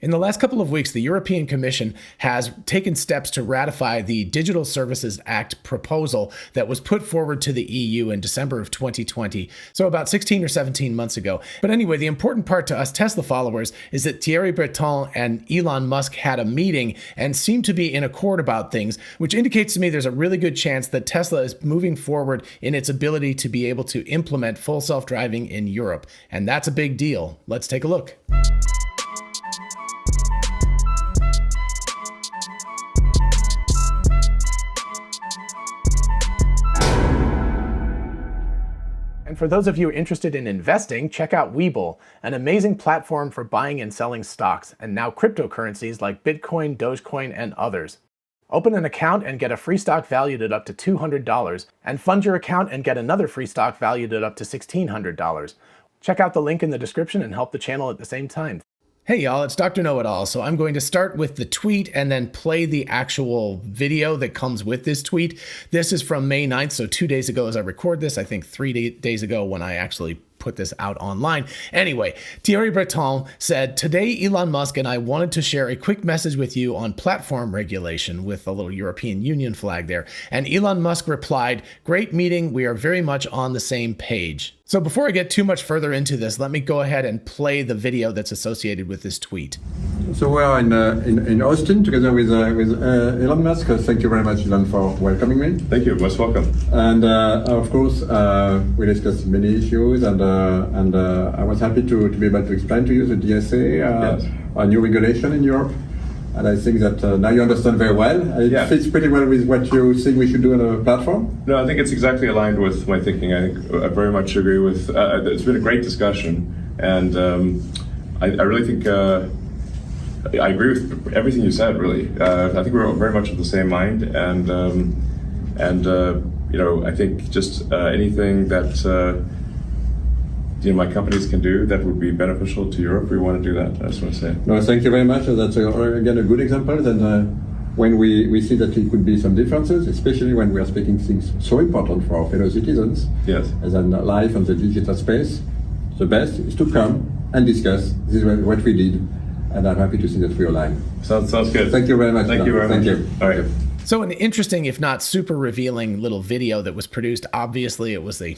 In the last couple of weeks, the European Commission has taken steps to ratify the Digital Services Act proposal that was put forward to the EU in December of 2020, so about 16 or 17 months ago. But anyway, the important part to us Tesla followers is that Thierry Breton and Elon Musk had a meeting and seemed to be in accord about things, which indicates to me there's a really good chance that Tesla is moving forward in its ability to be able to implement full self-driving in Europe. And that's a big deal. Let's take a look. And for those of you interested in investing, check out WeBull, an amazing platform for buying and selling stocks, and now cryptocurrencies like Bitcoin, Dogecoin, and others. Open an account and get a free stock valued at up to $200, and fund your account and get another free stock valued at up to $1,600. Check out the link in the description and help the channel at the same time. Hey y'all, it's Dr. Know-It-All. So I'm going to start with the tweet and then play the actual video that comes with this tweet. This is from May 9th, so 2 days ago as I record this, I think 3 days ago when I actually put this out online. Anyway, Thierry Breton said, "Today Elon Musk and I wanted to share a quick message with you on platform regulation," with a little European Union flag there. And Elon Musk replied, "Great meeting. We are very much on the same page." So before I get too much further into this, let me go ahead and play the video that's associated with this tweet. So we are in Austin together with Elon Musk. Thank you very much, Elon, for welcoming me. Thank you. Most welcome. And of course, we discussed many issues, and I was happy to be able to explain to you the DSA, yes, a new regulation in Europe. And I think that now you understand very well. It fits pretty well with what you think we should do on a platform. No, I think it's exactly aligned with my thinking. I think I very much agree with. It's been a great discussion, and I really think I agree with everything you said. Really, I think we're very much of the same mind, and you know, I think just anything that my companies can do that would be beneficial to Europe, we want to do that. I just want to say. No, thank you very much. That's again a good example. That when we see that there could be some differences, especially when we are speaking things so important for our fellow citizens, yes, as in life and the digital space, the best is to come and discuss. This is what we did, and I'm happy to see that we align. Sounds good. Thank you very much. Thank you very much. You. All right. So an interesting, if not super revealing little video that was produced. Obviously it was a,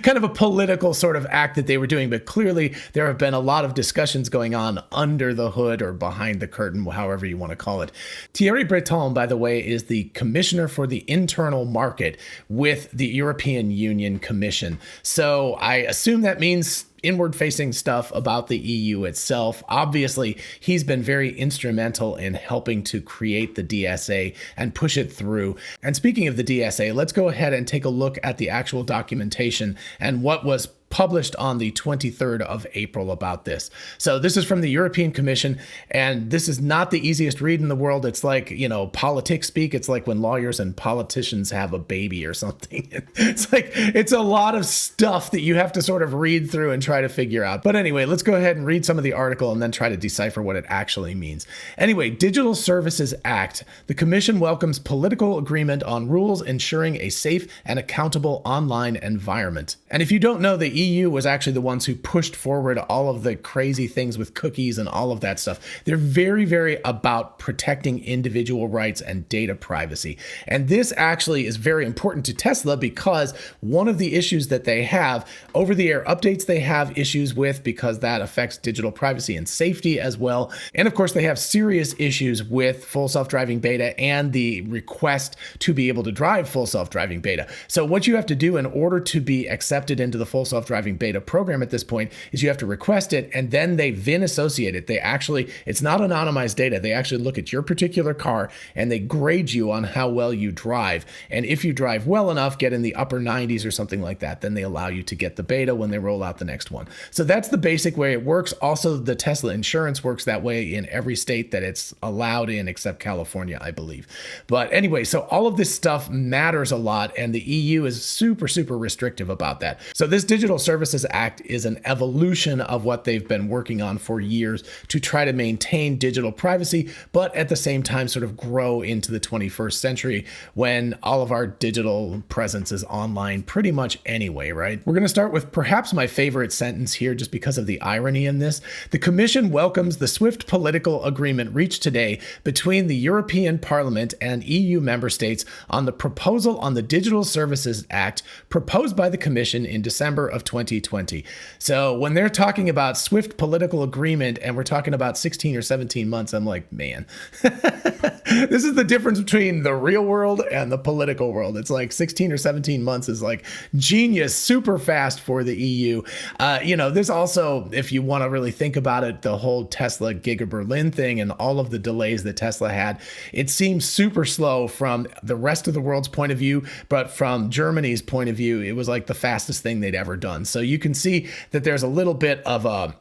kind of a political sort of act that they were doing, but clearly there have been a lot of discussions going on under the hood or behind the curtain, however you want to call it. Thierry Breton, by the way, is the commissioner for the internal market with the European Union Commission. So I assume that means inward-facing stuff about the EU itself. Obviously, he's been very instrumental in helping to create the DSA and push it through. And speaking of the DSA, let's go ahead and take a look at the actual documentation and what was published on the 23rd of April about this. So this is from the European Commission, and this is not the easiest read in the world. It's like, politics speak. It's like when lawyers and politicians have a baby or something. It's a lot of stuff that you have to sort of read through and try to figure out. But anyway, let's go ahead and read some of the article and then try to decipher what it actually means. Anyway, Digital Services Act. The Commission welcomes political agreement on rules ensuring a safe and accountable online environment. And if you don't know, the EU was actually the ones who pushed forward all of the crazy things with cookies and all of that stuff. They're very, very about protecting individual rights and data privacy. And this actually is very important to Tesla because one of the issues that they have, over-the-air updates they have issues with because that affects digital privacy and safety as well. And of course, they have serious issues with full self-driving beta and the request to be able to drive full self-driving beta. So what you have to do in order to be accepted into the full self-driving beta program at this point is you have to request it, and then they VIN associate it. It's not anonymized data. They actually look at your particular car and they grade you on how well you drive. And if you drive well enough, get in the upper 90s or something like that, then they allow you to get the beta when they roll out the next one. So that's the basic way it works. Also, the Tesla insurance works that way in every state that it's allowed in except California, I believe. But anyway, so all of this stuff matters a lot, and the EU is super, super restrictive about that. So this Digital Services Act is an evolution of what they've been working on for years to try to maintain digital privacy, but at the same time sort of grow into the 21st century when all of our digital presence is online pretty much anyway, right? We're going to start with perhaps my favorite sentence here just because of the irony in this. The Commission welcomes the swift political agreement reached today between the European Parliament and EU member states on the proposal on the Digital Services Act proposed by the Commission in December of 2020. So when they're talking about swift political agreement and we're talking about 16 or 17 months, I'm like, man, this is the difference between the real world and the political world. It's like 16 or 17 months is like genius, super fast for the EU. There's also, if you want to really think about it, the whole Tesla Giga Berlin thing and all of the delays that Tesla had. It seems super slow from the rest of the world's point of view, but from Germany's point of view, it was like the fastest thing they'd ever done. So you can see that there's a little bit of a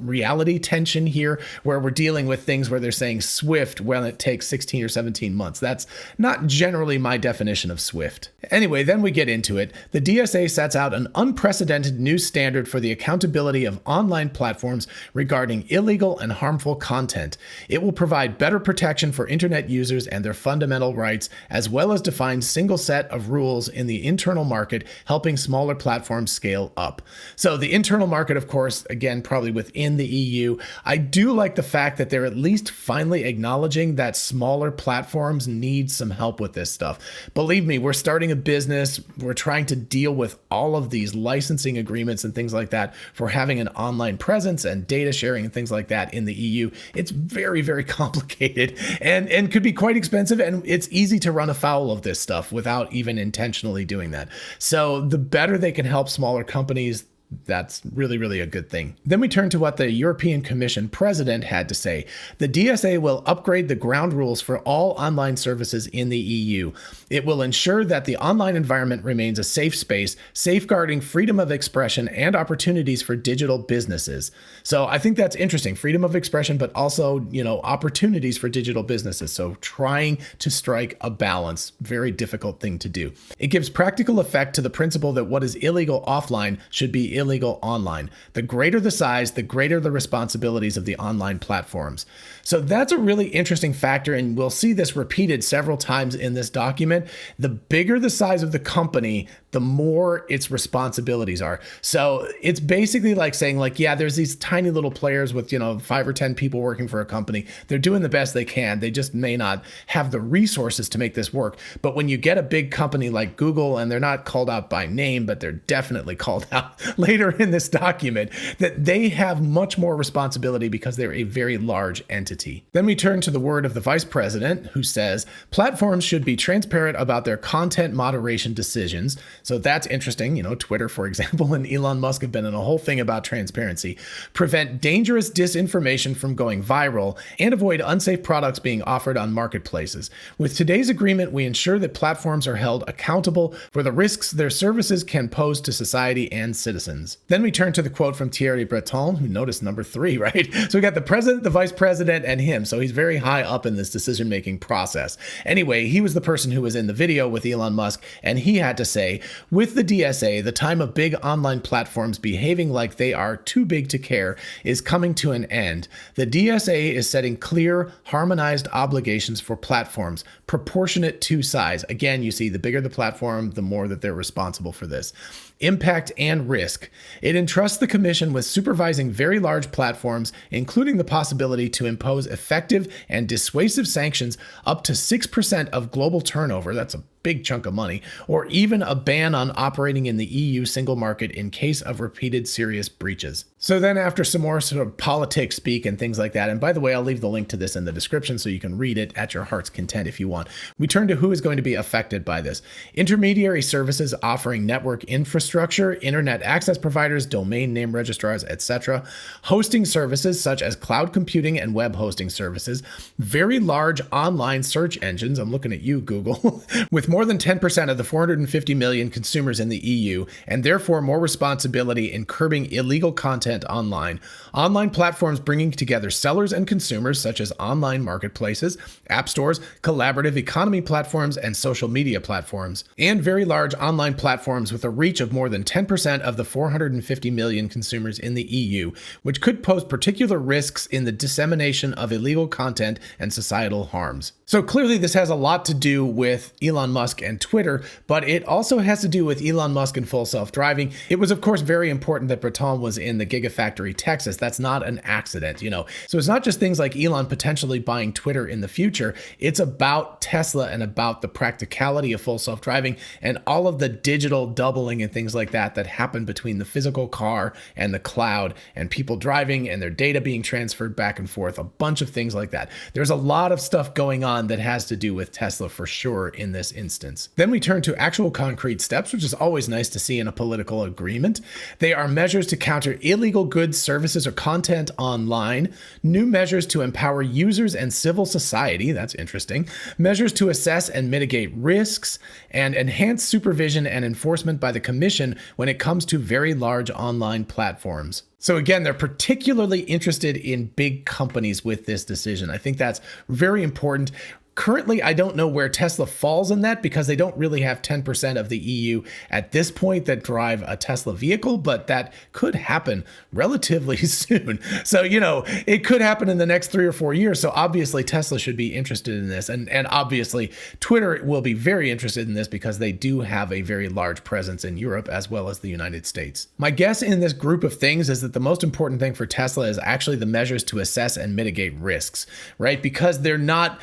reality tension here where we're dealing with things where they're saying swift when it takes 16 or 17 months. That's not generally my definition of swift. Anyway, then we get into it. The DSA sets out an unprecedented new standard for the accountability of online platforms regarding illegal and harmful content. It will provide better protection for internet users and their fundamental rights, as well as define single set of rules in the internal market, helping smaller platforms scale up. So the internal market, of course, again, probably within the EU. I do like the fact that they're at least finally acknowledging that smaller platforms need some help with this stuff. Believe me, we're starting a business. We're trying to deal with all of these licensing agreements and things like that for having an online presence and data sharing and things like that in the EU. It's very, very complicated and could be quite expensive. And it's easy to run afoul of this stuff without even intentionally doing that. So the better they can help smaller companies, that's really, really a good thing. Then we turn to what the European Commission president had to say. The DSA will upgrade the ground rules for all online services in the EU. It will ensure that the online environment remains a safe space, safeguarding freedom of expression and opportunities for digital businesses. So I think that's interesting. Freedom of expression, but also, opportunities for digital businesses. So trying to strike a balance, very difficult thing to do. It gives practical effect to the principle that what is illegal offline should be illegal online. The greater the size, the greater the responsibilities of the online platforms. So that's a really interesting factor, and we'll see this repeated several times in this document. The bigger the size of the company, the more its responsibilities are. So it's basically like saying, there's these tiny little players with, 5 or 10 people working for a company. They're doing the best they can. They just may not have the resources to make this work. But when you get a big company like Google, and they're not called out by name, but they're definitely called out later in this document, that they have much more responsibility because they're a very large entity. Then we turn to the word of the vice president, who says, platforms should be transparent about their content moderation decisions. So that's interesting. Twitter, for example, and Elon Musk have been in a whole thing about transparency. Prevent dangerous disinformation from going viral and avoid unsafe products being offered on marketplaces. With today's agreement, we ensure that platforms are held accountable for the risks their services can pose to society and citizens. Then we turn to the quote from Thierry Breton, who noticed number 3, right? So we got the president, the vice president, and him. So he's very high up in this decision-making process. Anyway, he was the person who was in the video with Elon Musk, and he had to say, with the DSA, the time of big online platforms behaving like they are too big to care is coming to an end. The DSA is setting clear, harmonized obligations for platforms, proportionate to size. Again, you see, the bigger the platform, the more that they're responsible for this. Impact and risk. It entrusts the Commission with supervising very large platforms, including the possibility to impose effective and dissuasive sanctions up to 6% of global turnover. That's a big chunk of money, or even a ban on operating in the EU single market in case of repeated serious breaches. So then after some more sort of politics speak and things like that, and by the way, I'll leave the link to this in the description so you can read it at your heart's content if you want. We turn to who is going to be affected by this. Intermediary services offering network infrastructure, internet access providers, domain name registrars, etc. Hosting services such as cloud computing and web hosting services. Very large online search engines, I'm looking at you, Google, with more than 10% of the 450 million consumers in the EU, and therefore more responsibility in curbing illegal content online. Online platforms bringing together sellers and consumers, such as online marketplaces, app stores, collaborative economy platforms, and social media platforms. And very large online platforms with a reach of more than 10% of the 450 million consumers in the EU, which could pose particular risks in the dissemination of illegal content and societal harms. So clearly this has a lot to do with Elon Musk and Twitter, but it also has to do with Elon Musk and full self-driving. It was, of course, very important that Breton was in the Gigafactory, Texas. That's not an accident, you know. So it's not just things like Elon potentially buying Twitter in the future. It's about Tesla and about the practicality of full self-driving and all of the digital doubling and things like that that happen between the physical car and the cloud and people driving and their data being transferred back and forth, a bunch of things like that. There's a lot of stuff going on that has to do with Tesla for sure in this instance. Then we turn to actual concrete steps, which is always nice to see in a political agreement. They are measures to counter illegal goods, services, or content online, new measures to empower users and civil society, that's interesting, measures to assess and mitigate risks, and enhance supervision and enforcement by the Commission when it comes to very large online platforms. So again, they're particularly interested in big companies with this decision. I think that's very important. Currently, I don't know where Tesla falls in that because they don't really have 10% of the EU at this point that drive a Tesla vehicle, but that could happen relatively soon. So, you know, it could happen in the next 3 or 4 years. So obviously Tesla should be interested in this. And obviously Twitter will be very interested in this because they do have a very large presence in Europe as well as the United States. My guess in this group of things is that the most important thing for Tesla is actually the measures to assess and mitigate risks, right? Because they're not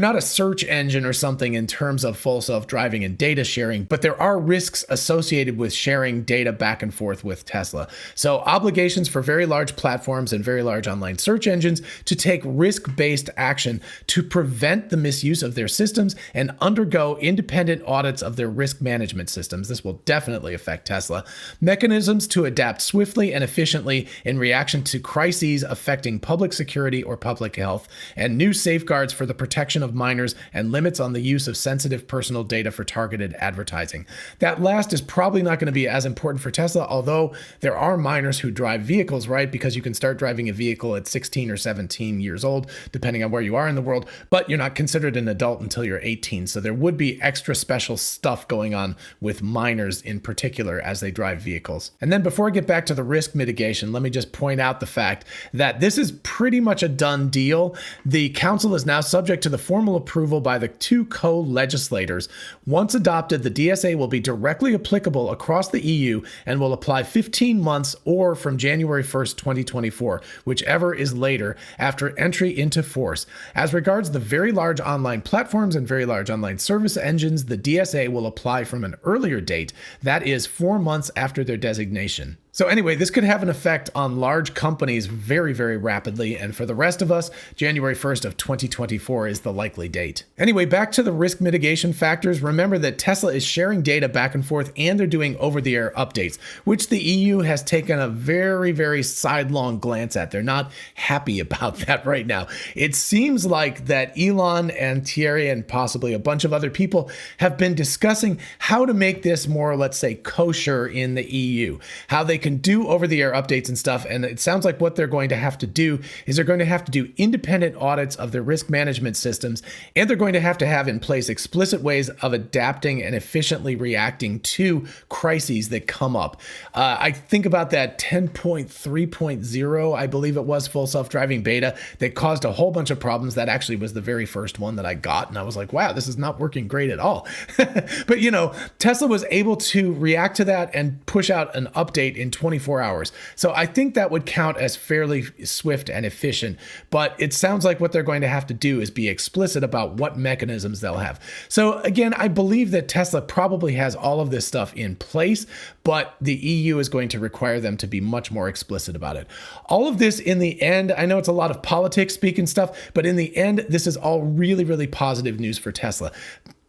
a search engine or something in terms of full self-driving and data sharing, but there are risks associated with sharing data back and forth with Tesla. So obligations for very large platforms and very large online search engines to take risk-based action to prevent the misuse of their systems and undergo independent audits of their risk management systems. This will definitely affect Tesla. Mechanisms to adapt swiftly and efficiently in reaction to crises affecting public security or public health, and new safeguards for the protection of minors and limits on the use of sensitive personal data for targeted advertising. That last is probably not going to be as important for Tesla, although there are minors who drive vehicles, right? Because you can start driving a vehicle at 16 or 17 years old, depending on where you are in the world, but you're not considered an adult until you're 18. So there would be extra special stuff going on with minors in particular as they drive vehicles. And then before I get back to the risk mitigation, let me just point out the fact that this is pretty much a done deal. The council is now subject to the formal approval by the two co-legislators. Once adopted, the DSA will be directly applicable across the EU and will apply 15 months or from January 1st, 2024, whichever is later, after entry into force. As regards the very large online platforms and very large online service engines, the DSA will apply from an earlier date, that is 4 months after their designation. So anyway, this could have an effect on large companies very, very rapidly. And for the rest of us, January 1st of 2024 is the likely date. Anyway, back to the risk mitigation factors. Remember that Tesla is sharing data back and forth and they're doing over-the-air updates, which the EU has taken a very, very sidelong glance at. They're not happy about that right now. It seems like that Elon and Thierry and possibly a bunch of other people have been discussing how to make this more, let's say, kosher in the EU, how they can do over-the-air updates and stuff. And it sounds like what they're going to have to do is they're going to have to do independent audits of their risk management systems, and they're going to have in place explicit ways of adapting and efficiently reacting to crises that come up. I think about that 10.3.0, I believe it was, full self-driving beta that caused a whole bunch of problems. That actually was the very first one that I got, and I was like, wow, this is not working great at all. But you know, Tesla was able to react to that and push out an update in 24 hours. So I think that would count as fairly swift and efficient, but it sounds like what they're going to have to do is be explicit about what mechanisms they'll have. So again, I believe that Tesla probably has all of this stuff in place, but the EU is going to require them to be much more explicit about it. All of this in the end, I know it's a lot of politics speak and stuff, but in the end, this is all really, really positive news for Tesla.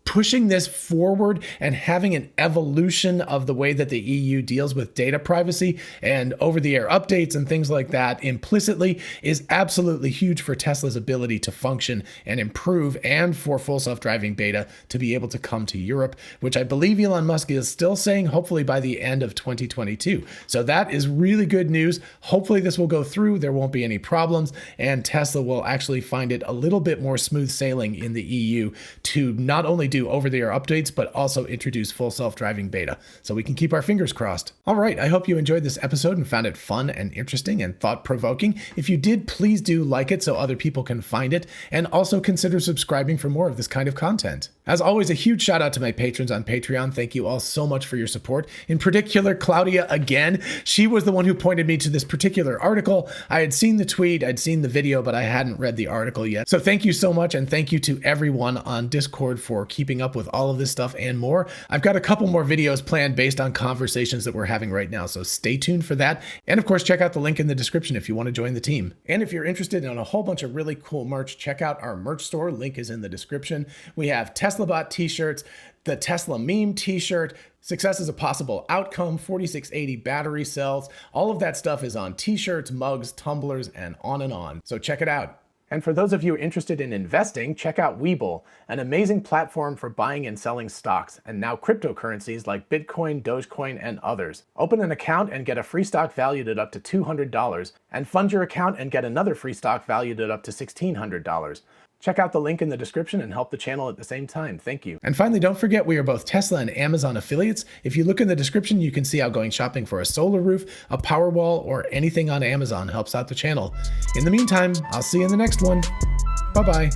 Pushing this forward and having an evolution of the way that the EU deals with data privacy and over-the-air updates and things like that implicitly is absolutely huge for Tesla's ability to function and improve, and for full self-driving beta to be able to come to Europe, which I believe Elon Musk is still saying hopefully by the end of 2022. So that is really good news. Hopefully this will go through, there won't be any problems, and Tesla will actually find it a little bit more smooth sailing in the EU to not only do over-the-air updates, but also introduce full self-driving beta. So we can keep our fingers crossed. All right, I hope you enjoyed this episode and found it fun and interesting and thought-provoking. If you did, please do like it so other people can find it, and also consider subscribing for more of this kind of content. As always, a huge shout out to my patrons on Patreon. Thank you all so much for your support. In particular, Claudia again. She was the one who pointed me to this particular article. I had seen the tweet, I'd seen the video, but I hadn't read the article yet. So thank you so much, and thank you to everyone on Discord for keeping up with all of this stuff and more. I've got a couple more videos planned based on conversations that we're having right now, so stay tuned for that. And of course, check out the link in the description if you want to join the team. And if you're interested in a whole bunch of really cool merch, check out our merch store. Link is in the description. We have TeslaBot t-shirts, the Tesla meme t-shirt, Success is a Possible Outcome, 4680 battery cells. All of that stuff is on t-shirts, mugs, tumblers, and on. So check it out. And for those of you interested in investing, check out WeBull, an amazing platform for buying and selling stocks, and now cryptocurrencies like Bitcoin, Dogecoin, and others. Open an account and get a free stock valued at up to $200, and fund your account and get another free stock valued at up to $1,600. Check out the link in the description and help the channel at the same time. Thank you. And finally, don't forget we are both Tesla and Amazon affiliates. If you look in the description, you can see how going shopping for a solar roof, a Powerwall, or anything on Amazon helps out the channel. In the meantime, I'll see you in the next one. Bye-bye.